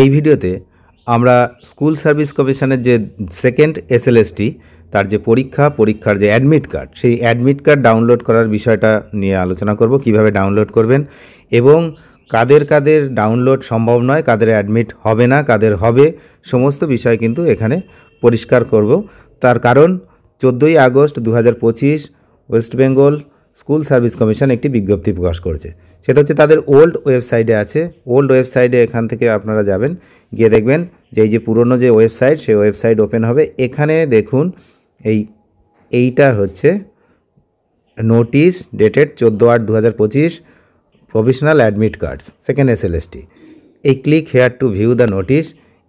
এই ভিডিওতে আমরা স্কুল সার্ভিস কমিশনের যে সেকেন্ড এসএলএসটি তার যে পরীক্ষার যে অ্যাডমিট কার্ড, সেই অ্যাডমিট কার্ড ডাউনলোড করার বিষয়টা নিয়ে আলোচনা করব। কিভাবে ডাউনলোড করবেন এবং কাদের কাদের ডাউনলোড সম্ভব নয়, কাদের অ্যাডমিট হবে না, কাদের হবে, সমস্ত বিষয় কিন্তু এখানে পরিষ্কার করব। তার কারণ 14ই August 2025 West Bengal School Service Commission একটি বিজ্ঞপ্তি প্রকাশ করেছে। সেটা হচ্ছে তাদের ওল্ড ওয়েবসাইটে আছে। ওল্ড ওয়েবসাইটে এখান থেকে আপনারা যাবেন, গিয়ে দেখবেন যে এই যে পুরনো যে ওয়েবসাইট, সেই ওয়েবসাইট ওপেন হবে। এখানে দেখুন এইটা হচ্ছে notice dated 14/8/2025 provisional admit cards second SLST. এই click here to view the notice,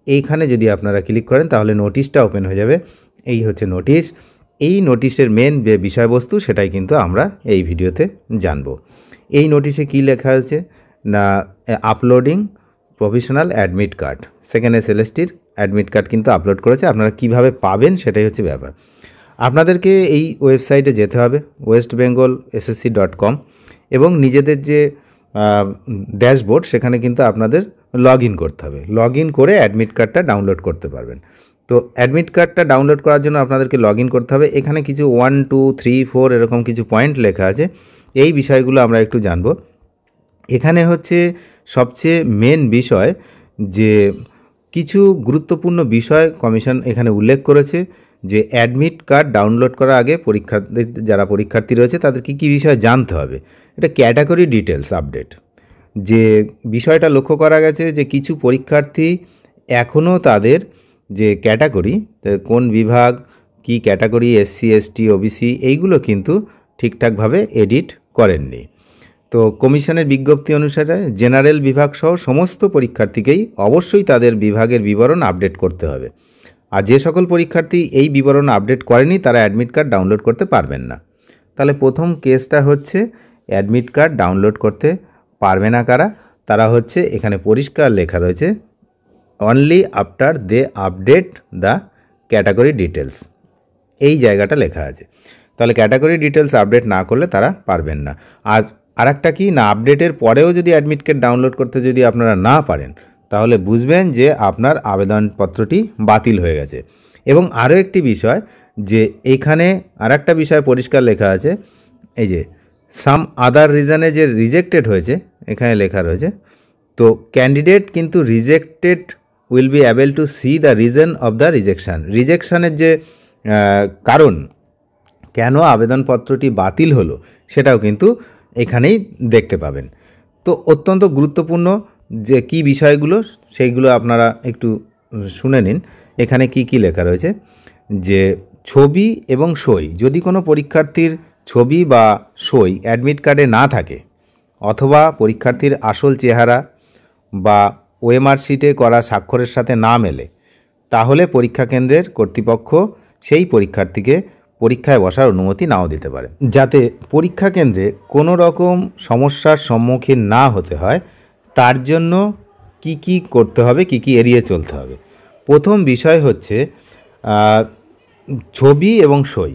এইখানে যদি আপনারা ক্লিক করেন তাহলে নোটিশটা ওপেন হয়ে যাবে। এই হচ্ছে নোটিশ। এই নোটিশের মেন যে বিষয়বস্তু সেটাই কিন্তু আমরা এই ভিডিওতে জানব। এই নোটিশে কি লেখা আছে না, uploading provisional admit card, second এসএলএসটির অ্যাডমিট কার্ড কিন্তু আপলোড করেছে। আপনারা কিভাবে পাবেন সেটাই হচ্ছে ব্যাপার। আপনাদেরকে এই ওয়েবসাইটে যেতে হবে westbengalssc.com এবং নিজেদের যে ড্যাশবোর্ড সেখানে কিন্তু আপনাদের লগ ইন করতে হবে। লগ ইন করে অ্যাডমিট কার্ডটা ডাউনলোড করতে পারবেন। তো অ্যাডমিট কার্ডটা ডাউনলোড করার জন্য আপনাদেরকে লগ ইন করতে হবে। এখানে কিছু 1, 2, 3, 4 এরকম কিছু পয়েন্ট লেখা আছে। এই বিষয়গুলো আমরা একটু জানব। এখানে হচ্ছে সবচেয়ে মেন বিষয় যে কিছু গুরুত্বপূর্ণ বিষয় কমিশন এখানে উল্লেখ করেছে যে অ্যাডমিট কার্ড ডাউনলোড করার আগে যারা পরীক্ষার্থী রয়েছে তাদের কী বিষয় জানতে হবে। এটা ক্যাটাগরি ডিটেলস আপডেট। যে বিষয়টা লক্ষ্য করা গেছে যে কিছু পরীক্ষার্থী এখনও তাদের যে ক্যাটাগরি, কোন বিভাগ, কি ক্যাটাগরি, এসসি, এসটি, ওবিসি, এইগুলো কিন্তু ঠিকঠাকভাবে এডিট করেননি। তো কমিশনের বিজ্ঞপ্তি অনুসারে জেনারেল বিভাগ সহ সমস্ত পরীক্ষার্থীকেই অবশ্যই তাদের বিভাগের বিবরণ আপডেট করতে হবে। আর যে সকল পরীক্ষার্থী এই বিবরণ আপডেট করেনি তারা অ্যাডমিট কার্ড ডাউনলোড করতে পারবেন না। তাহলে প্রথম কেসটা হচ্ছে অ্যাডমিট কার্ড ডাউনলোড করতে পারবে না কারা, তারা হচ্ছে এখানে পরিষ্কার লেখা রয়েছে only after they update the category details, এই জায়গাটা লেখা আছে। তাহলে ক্যাটাগরি ডিটেলস আপডেট না করলে তারা পারবেন না। আর একটা কি না, আপডেটের পরেও যদি অ্যাডমিট কার্ড ডাউনলোড করতে যদি আপনারা না পারেন তাহলে বুঝবেন যে আপনার আবেদনপত্রটি বাতিল হয়ে গেছে। এবং আরও একটি বিষয় যে এখানে আর একটা বিষয় পরিষ্কার লেখা আছে, এই যে সাম আদার রিজনে যে রিজেক্টেড হয়েছে এখানে লেখা রয়েছে। তো ক্যান্ডিডেট কিন্তু rejected will be able to see the reason of the rejection. রিজেকশানের যে কারণ, কেন আবেদনপত্রটি বাতিল হলো, সেটাও কিন্তু এখানেই দেখতে পাবেন। তো অত্যন্ত গুরুত্বপূর্ণ যে কি বিষয়গুলো সেইগুলো আপনারা একটু শুনে নিন। এখানে কি কি লেখা রয়েছে যে ছবি এবং সই, যদি কোনো পরীক্ষার্থীর ছবি বা সই অ্যাডমিট কার্ডে না থাকে অথবা পরীক্ষার্থীর আসল চেহারা বা ওএমআর শিটে করা স্বাক্ষরের সাথে না মেলে, তাহলে পরীক্ষা কেন্দ্রের কর্তৃপক্ষ সেই পরীক্ষার্থীকে পরীক্ষায় বসার অনুমতি নাও দিতে পারে। যাতে পরীক্ষা কেন্দ্রে কোনো রকম সমস্যার সম্মুখীন না হতে হয় তার জন্য কি কি করতে হবে, কি কি এড়িয়ে চলতে হবে। প্রথম বিষয় হচ্ছে ছবি এবং সই।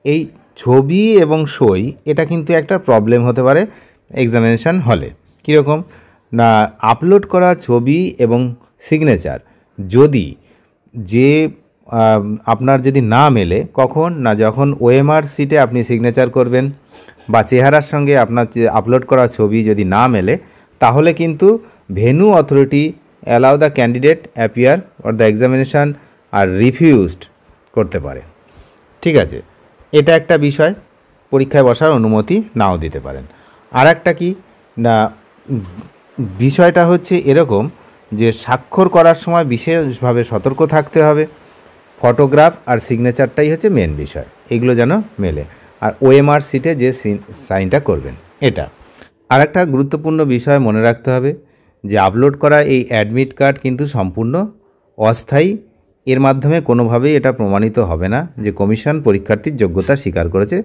এই ছবি এবং সই এটা কিন্তু একটা প্রবলেম হতে পারে এক্সামিনেশান হলে। কীরকম না, আপলোড করা ছবি এবং সিগনেচার যদি আপনার যদি না মেলে, কখন না যখন ওএমআর শিটে আপনি সিগনেচার করবেন বা চেহারার সঙ্গে আপনার আপলোড করা ছবি যদি না মেলে, তাহলে কিন্তু venue authority allow the candidate appear or the examination আর রিফিউজড করতে পারে। ঠিক আছে, এটা একটা বিষয়, পরীক্ষায় বসার অনুমতি নাও দিতে পারেন। আর একটা কি না, বিষয়টা হচ্ছে এরকম যে স্বাক্ষর করার সময় বিশেষভাবে সতর্ক থাকতে হবে। ফটোগ্রাফ আর সিগনেচারটাই হচ্ছে মেন বিষয়, এগুলো যেন মেলে। আর ওএমআর শিটে যে সাইনটা করবেন এটা। আর একটা গুরুত্বপূর্ণ বিষয় মনে রাখতে হবে যে আপলোড করা এই অ্যাডমিট কার্ড কিন্তু সম্পূর্ণ অস্থায়ী। এর মাধ্যমে কোনোভাবেই এটা প্রমাণিত হবে না যে কমিশন পরীক্ষার্থীর যোগ্যতা স্বীকার করেছে।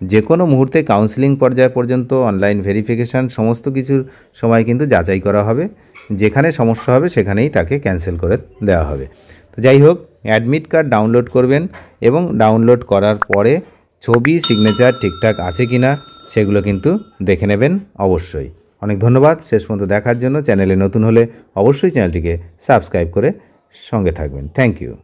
যে কোনো মুহূর্তে কাউন্সেলিং পর্যায় পর্যন্ত অনলাইন ভেরিফিকেশান সমস্ত কিছুর সময় কিন্তু যাচাই করা হবে। যেখানে সমস্যা হবে সেখানেই তাকে ক্যান্সেল করে দেওয়া হবে। তো যাই হোক, অ্যাডমিট কার্ড ডাউনলোড করবেন এবং ডাউনলোড করার পরে ছবি সিগনেচার ঠিকঠাক আছে কি না সেগুলো কিন্তু দেখে নেবেন অবশ্যই। অনেক ধন্যবাদ শেষ পর্যন্ত দেখার জন্য। চ্যানেলে নতুন হলে অবশ্যই চ্যানেলটিকে সাবস্ক্রাইব করে সঙ্গে থাকবেন। Thank you.